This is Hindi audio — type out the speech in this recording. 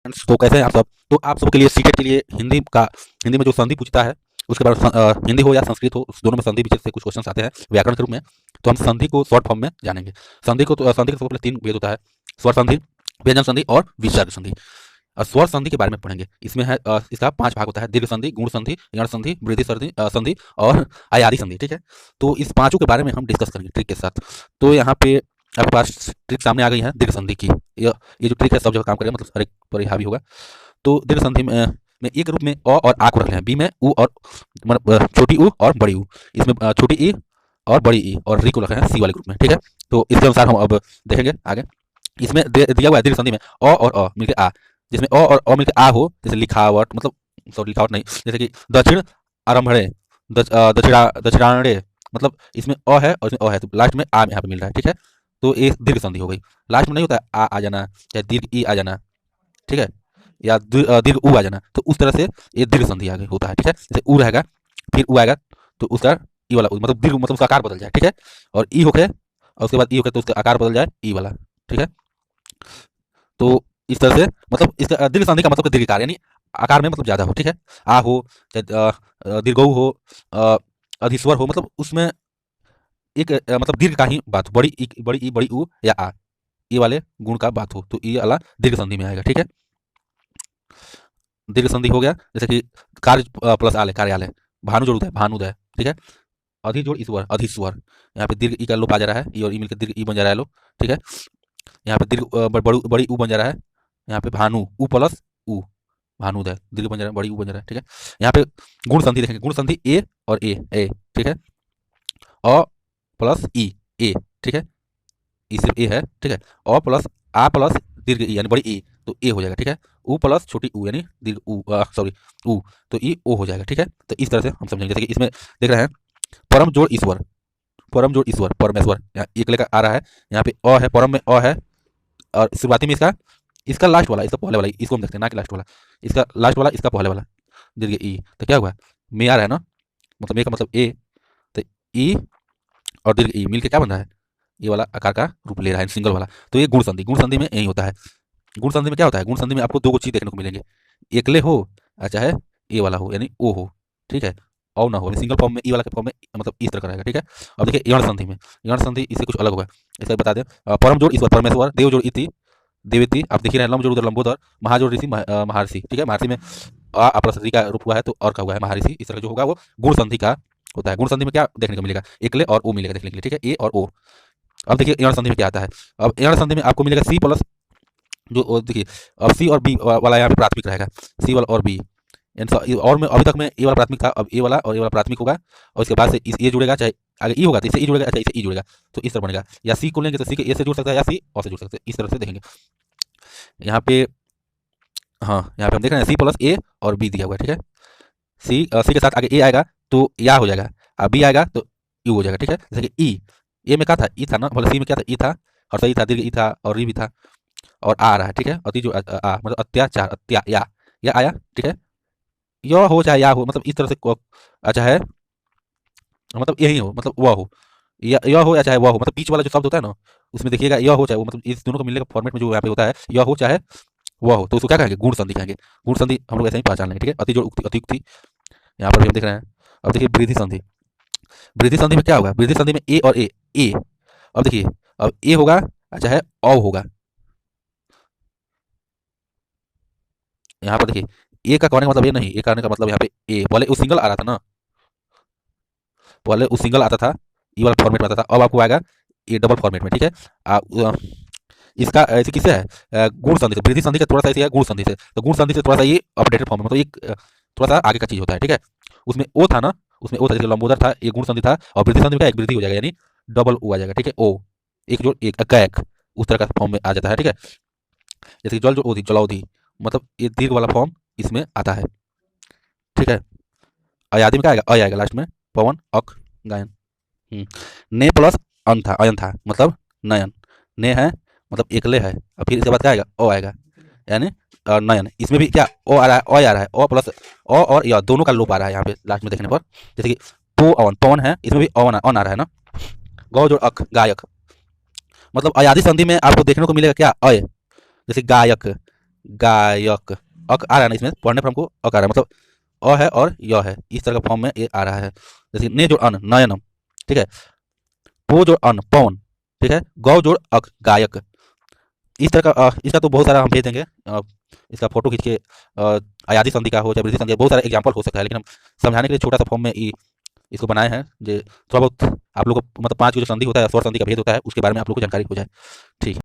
फ्रेंड्स, तो कैसे हैं आप सब। तो आप सबके लिए सीटेट के लिए हिंदी में जो संधि पूछता है उसके बाद हिंदी हो या संस्कृत हो, उस दोनों में संधि विषय से कुछ क्वेश्चन आते हैं व्याकरण के रूप में। तो हम संधि को शॉर्ट फॉर्म में जानेंगे। संधि का सबसे पहले 3 भेद होता है: स्वर संधि, व्यंजन संधि और विसर्ग संधि। और स्वर संधि के बारे में पढ़ेंगे। इसमें है इसका 5 भाग होता है: दीर्घ संधि, गुण संधि, यण संधि, वृद्धि संधि और आयादी संधि। ठीक है, तो इस पांचों के बारे में हम डिस्कस करेंगे ट्रिक के साथ। तो यहाँ पे आपके पास ट्रिक सामने आ गई है दीर्घ संधि की। ये जो ट्रिक है सब जगह काम करेगा, मतलब हर एक पर हावी होगा। तो दीर्घ संधि में एक रूप में अ और आ को रख लें, बी में उ और मतलब छोटी उ और बड़ी उ, इसमें छोटी ई और बड़ी ई और री को रखे हैं सी वाले ग्रुप में। ठीक है, तो इसके अनुसार हम अब देखेंगे आगे। इसमें दिया हुआ है दीर्घ संधि में और मिलकर आ, जिसमें और मिलकर आ हो, जैसे लिखावट, मतलब सॉरी लिखावट नहीं, जैसे कि दक्षिण आरंभणे, दक्षिणारण्य, मतलब इसमें अ है और इसमें अ है, तो लास्ट में आ यहाँ पे मिल रहा है। ठीक है, तो एक दीर्घ संधि हो गई। लास्ट में नहीं होता है आ जाना, चाहे दीर्घ ई आ जाना, ठीक है, या दीर्घ उ आ जाना, तो उस तरह से ये दीर्घ संधि आगे होता है। ठीक है, जैसे उ रहेगा फिर उ आएगा तो उसका ई वाला मतलब दीर्घ, मतलब उसका आकार बदल जाए। ठीक है, और ई होके और उसके बाद ई होके तो उसका आकार बदल जाए ई वाला। ठीक है, तो इस तरह से मतलब इसका दीर्घ संधि का मतलब दीर्घ आकार, यानी आकार में मतलब ज्यादा हो। ठीक है, आ हो चाहे दीर्घ हो, अधिस्वर हो, मतलब उसमें एक मतलब दीर्घ का ही बात हो, बड़ी ई बड़ी उ या आ, ये वाले गुण का बात हो, तो ये वाला दीर्घ संधि में आएगा। ठीक है, दीर्घ संधि हो गया। जैसे कि कार्य प्लस आलय, कार्यालय, भानु जोड़ उदय, भानुदय। ठीक है, अधि जोड़ ईश्वर, अधिस्वर, यहाँ पे दीर्घ ई का लोप आ जा रहा है, ई और ई मिलकर दीर्घ ई बन जा रहा है लोग। ठीक है, यहाँ पे दीर्घ बड़ी उ बन जा रहा है, यहाँ पे भानु उ प्लस उ, भानुदय, दीर्घ बन जा रहा है, बड़ी उ बन जा रहा है। ठीक है, यहाँ पे गुण संधि देखेंगे, गुण संधि ए और ए। ठीक है, अ प्लस ई ए। ठीक है, ई सिर्फ ए है। ठीक है, अ प्लस आ प्लस दीर्घ ई यानी बड़ी ई, तो ए हो जाएगा। ठीक है, उ प्लस छोटी उ यानी दीर्घ उ, सॉरी उ, तो ई ओ हो जाएगा। ठीक है, तो इस तरह से हम समझेंगे। जैसे कि इसमें देख रहे हैं परम जोड़ ईश्वर, परम जोड़ ईश्वर, परमेश्वर, यहाँ एक लेकर आ रहा है, यहाँ पे अ है, परम में अ है, और शुरुआती में इसका इसका लास्ट वाला, इसका पहले वाला, इसको हम देखते हैं ना कि लास्ट वाला, इसका लास्ट वाला, इसका पहले वाला दीर्घ ई, तो क्या हुआ, मे आ रहा है ना, मतलब मे का मतलब ए, तो ई और दीर्घ ई मिलकर क्या बन रहा है, ये वाला आकार का रूप ले रहा है, सिंगल वाला। तो ये गुण संधि, गुण संधि में यही होता है। गुण संधि में क्या होता है, गुण संधि में आपको दो चीज देखने को मिलेंगे, एकले हो चाहे ए वाला हो यानी ओ हो। ठीक है, और ना हो सिंगल फॉर्म में, ई वाला के फॉर्म में, मतलब इस तरह का रहेगा। ठीक है, अब देखिए यण संधि में, यण संधि इससे कुछ अलग होगा। ऐसा बता दें, परम जोड़ ईश्वर, परमेश्वर, देव जोड़ इति, देवती, आप देख ही रहे हैं, लंब जोड़ उधर लंबोदर, महाजोड़ ऋषि, महर्षि। ठीक है, महर्षि में आ प्लस ऋ का रूप हुआ है तो और का हुआ है महर्षि। इस तरह जो होगा वो गुण संधि का होता है। गुण संधि में क्या देखने को मिलेगा, एकले और ओ मिलेगा देखने के लिए। ठीक है, ए और ओ। अब देखिए यण संधि में क्या आता है, अब यण संधि में आपको मिलेगा सी प्लस, जो देखिए अब सी और बी वाला यहाँ पे प्राथमिक रहेगा, सी वाला और बी, और में अभी तक में ए वाला प्राथमिक था, अब ए वाला और ए वाला प्राथमिक होगा, और इसके बाद से इस ए जुड़ेगा, चाहे आगे ई होगा तो इससे ई जुड़ेगा, अच्छा इससे ई जुड़ेगा, तो इस तरह बनेगा। या सी को लेंगे तो सी के ए से जुड़ सकता है, या सी और से जुड़ सकते हैं, इस तरह से देखेंगे यहाँ पे। हाँ, यहाँ पे हम देख रहे हैं सी प्लस ए और बी दिया हुआ है। ठीक है, सी के साथ आगे ए आएगा तो या हो जाएगा, अब बी आएगा तो यू हो जाएगा। ठीक है, जैसे कि ई, ए में क्या था, ई था ना, बोले सी में क्या था, ई था, और सही था, दीर्घ ई था और री भी था, और आ रहा है। ठीक है, अति जो मतलब अत्याचार, या आया। ठीक है, यह हो चाहे या हो, मतलब इस तरह से अच्छा है, मतलब यही हो, मतलब वह हो, या यह हो या चाहे वह हो, मतलब बीच वाला जो शब्द होता है ना, उसमें देखिएगा यह हो चाहे वो, मतलब इस दोनों को मिलने का फॉर्मेट में जो यहाँ पे होता है, यह हो चाहे वह हो, तो उसको क्या कहेंगे, गुण संधि कहेंगे। गुण संधि हम लोग ऐसे ही पहचान लेंगे। ठीक है, अति जोड़ उक्ति, अतियुक्ति, यहाँ पर भी हम देख रहे हैं। अब देखिए वृद्धि संधि, वृद्धि संधि में क्या होगा, वृद्धि संधि में ए और ए। अब देखिए, अब ए होगा अच्छा है औ होगा, यहाँ पर देखिए ए का कहने का मतलब ये नहीं, ए कहने का मतलब यहाँ पे ए, पहले वो सिंगल आ रहा था ना, पहले वो सिंगल आता था, ई वाला फॉर्मेट में आता था, अब आपको आएगा ए डबल फॉर्मेट में। ठीक है, इसका ऐसे किससे है, गुण संधि से, वृद्धि संधि का थोड़ा सा ऐसे है गुण संधि से, तो गुण संधि से थोड़ा सा ये अपडेटेड फॉर्म में, मतलब एक थोड़ा सा आगे का चीज होता है। ठीक है, उसमें ओ था ना, उसमें ओ था, जैसे लंबोदर था, ये गुण संधि था, और वृद्धि संधि में क्या एक वृद्धि हो जाएगा, यानी डबल ओ आ जाएगा। ठीक है, ओ एक जोड़ एक कैक, उस तरह का फॉर्म में आ जाता है। ठीक है, जैसे कि जल जो ओधी, जलौधी, मतलब ये दीर्घ वाला फॉर्म इसमें आता है। ठीक है, अयादि में क्या आएगा, अ आएगा लास्ट में, पवन अक गायन। ने प्लस अन था, अयन था, मतलब नयन, ने है मतलब एकले है, और फिर इसके बाद क्या आएगा, ओ आएगा, यानी नयन। इसमें भी क्या ओ आ रहा है, ओ आ रहा है, ओ प्लस ओ और या दोनों का लोप आ रहा है यहाँ पे लास्ट में देखने पर। जैसे कि पो अवन, पवन है, इसमें भी अवन अन आ रहा है ना, गौ जोड़ अक, गायक, मतलब अयादि संधि में आपको देखने को मिलेगा क्या, अय, जैसे गायक, गायक। अक आ रहा है ना इसमें, पढ़ने पर हमको अक आ रहा है, मतलब अ है और य है, इस तरह का फॉर्म में ये आ रहा है। जैसे ने जोड़ अन नयनम, ठीक है। पो जोड़ अन पवन, ठीक है। गौ जोड़ अक गायक। इस तरह का इसका तो बहुत सारा हम भेज देंगे। इसका फोटो खींच के अयाधी संधि का हो चाहे वृद्धि संधि का, बहुत सारा एग्जाम्पल हो सकता है, लेकिन हम समझाने के लिए छोटा सा फॉर्म में इसको बनाए हैं, जो थोड़ा बहुत आप लोग को मतलब 5 की जो संधि होता है, स्वर संधि का भेद होता है, उसके बारे में आप लोग को जानकारी हो जाए। ठीक है।